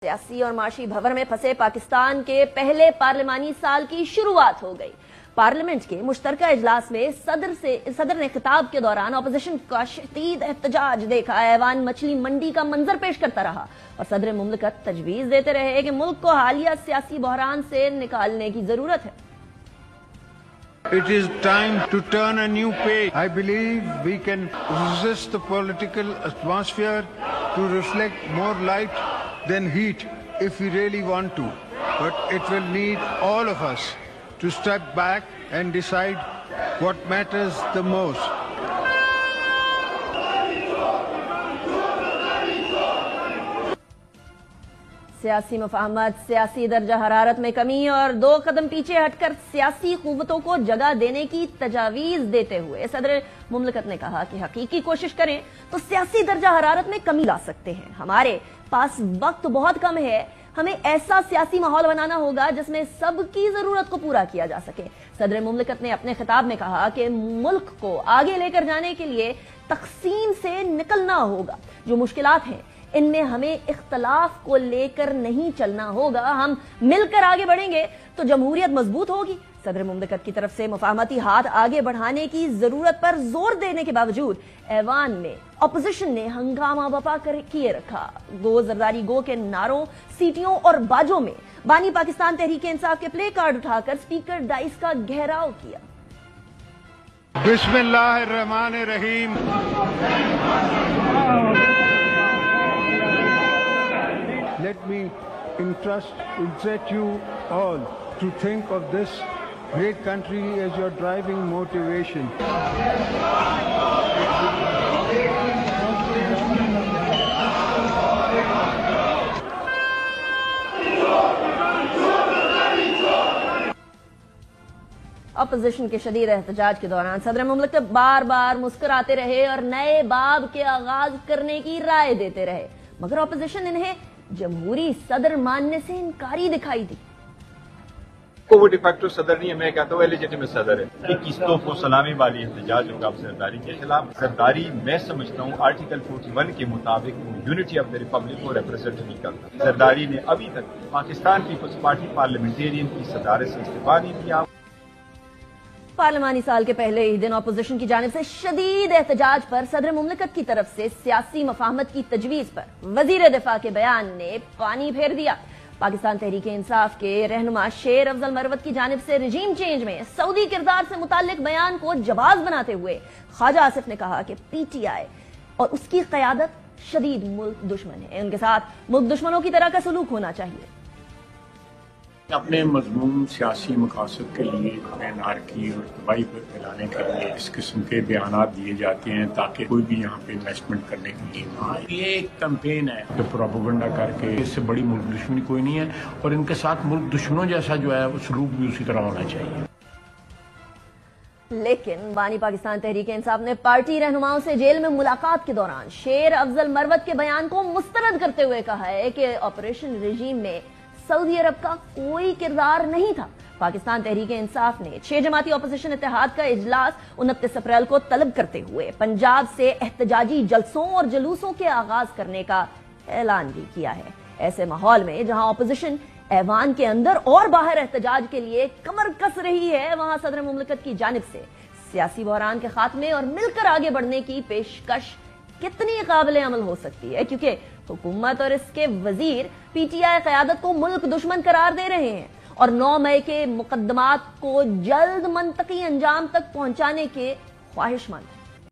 सियासी और माशी भंवर में फंसे पाकिस्तान के पहले पार्लिमानी साल की शुरुआत हो गई। पार्लियामेंट के मुश्तरका इजलास में सदर ने खिताब के दौरान अपोजिशन का शदीद एहतजाज देखा। ऐवान मछली मंडी का मंजर पेश करता रहा और सदर मुमलिकत तजवीज देते रहे कि मुल्क को हालिया सियासी बहरान से निकालने की जरूरत है। It is time to turn a new page. I believe we can resist the political atmosphere to reflect more light than heat if we really want to. But it will need all of us to step back and decide what matters the most. सियासी मुफाहमत, सियासी दर्जा हरारत में कमी और दो कदम पीछे हटकर सियासी कुव्वतों को जगह देने की तजावीज देते हुए सदर मुमलिकत ने कहा कि हकीकी कोशिश करें तो सियासी दर्जा हरारत में कमी ला सकते हैं। हमारे पास वक्त बहुत कम है, हमें ऐसा सियासी माहौल बनाना होगा जिसमें सबकी जरूरत को पूरा किया जा सके। सदर मुमलिकत ने अपने खिताब में कहा कि मुल्क को आगे लेकर जाने के लिए तकसीम से निकलना होगा। जो मुश्किलात हैं इनमें हमें इख्तलाफ को लेकर नहीं चलना होगा। हम मिलकर आगे बढ़ेंगे तो जमहूरियत मजबूत होगी। सदर मुमलिकत की तरफ से मुफाहमती हाथ आगे बढ़ाने की जरूरत पर जोर देने के बावजूद ऐवान में अपोजिशन ने हंगामा बपा कर किए रखा। गो जरदारी गो के नारों, सीटियों और बाजों में बानी पाकिस्तान तहरीक इंसाफ के प्ले कार्ड उठाकर स्पीकर डाइस का घेराव किया। बिस्मिल्लाहिर्रहमानिर्रहीम। Let me interest you all to think of this great country as your driving motivation. Opposition के शदीद एहतजाज के दौरान सदर मुमलिकत बार बार मुस्कुराते रहे और नए बाब के आगाज करने की राय देते रहे, मगर अपोजिशन इन्हें जमहूरी सदर मानने से इनकारी दिखाई दी। वो डिफैक्टो सदर नहीं है, मैं कहता हूँ एलिजिटिमेट सदर है। 21 तोहफों सलामी वाली एहतजाज होगा सरदारी के खिलाफ। सरदारी मैं समझता हूँ आर्टिकल 41 के मुताबिक वो यूनिटी ऑफ द रिपब्लिक को रिप्रेजेंट नहीं करता। सरदारी ने अभी तक पाकिस्तान पीपल्स पार्टी पार्लियामेंटेरियन की सदारत से इस्तीफा नहीं दिया। पार्लिमानी साल के पहले ही दिन अपोजिशन की जानिब से शदीद एहतजाज पर सदर मुमलिकत की तरफ से सियासी मफाहमत की तजवीज पर वजीर दिफा के बयान ने पानी फेर दिया। पाकिस्तान तहरीक इंसाफ के रहनुमा शेर अफजल मरवत की जानिब से रिजीम चेंज में सऊदी किरदार से मुताल्लिक बयान को जवाब बनाते हुए ख्वाजा आसिफ ने कहा कि पीटीआई और उसकी क़यादत शदीद मुल्क दुश्मन है, उनके साथ मुल्क दुश्मनों की तरह का सलूक होना चाहिए। अपने मजमून सियासी मकासद के लिए एनार्की और तबाही पर फैलाने के लिए इस किस्म के बयानात दिए जाते हैं ताकि कोई भी यहाँ पे इन्वेस्टमेंट करने के लिए ना आए। ये एक कैंपेन है जो प्रोपेगेंडा करके, इससे बड़ी मुल्क दुश्मनी कोई नहीं है और इनके साथ मुल्क दुश्मनों जैसा जो है वो सलूक भी उसी तरह होना चाहिए। लेकिन बानी पाकिस्तान तहरीक इंसाफ ने पार्टी रहनुमाओं से जेल में मुलाकात के दौरान शेर अफजल मरवत के बयान को मुस्तरद करते हुए कहा है कि ऑपरेशन रिजीम में सऊदी अरब का कोई किरदार नहीं था। पाकिस्तान तहरीक इंसाफ ने 6 जमाती अपोजिशन इत्तेहाद का इजलास 29 अप्रैल को तलब करते हुए पंजाब से एहतजाजी जलसों और जुलूसों के आगाज करने का ऐलान भी किया है। ऐसे माहौल में जहां अपोजिशन ऐवान के अंदर और बाहर एहतजाज के लिए कमर कस रही है, वहां सदर मुमलिकत की जानिब से सियासी बहरान के खात्मे और मिलकर आगे बढ़ने की पेशकश कितनी काबिल अमल हो सकती है, क्योंकि हुकूमत और इसके वजीर पीटीआई क़यादत को मुल्क दुश्मन करार दे रहे हैं और 9 मई के मुकदमात को जल्द मंतकी अंजाम तक पहुंचाने के ख्वाहिशमंद।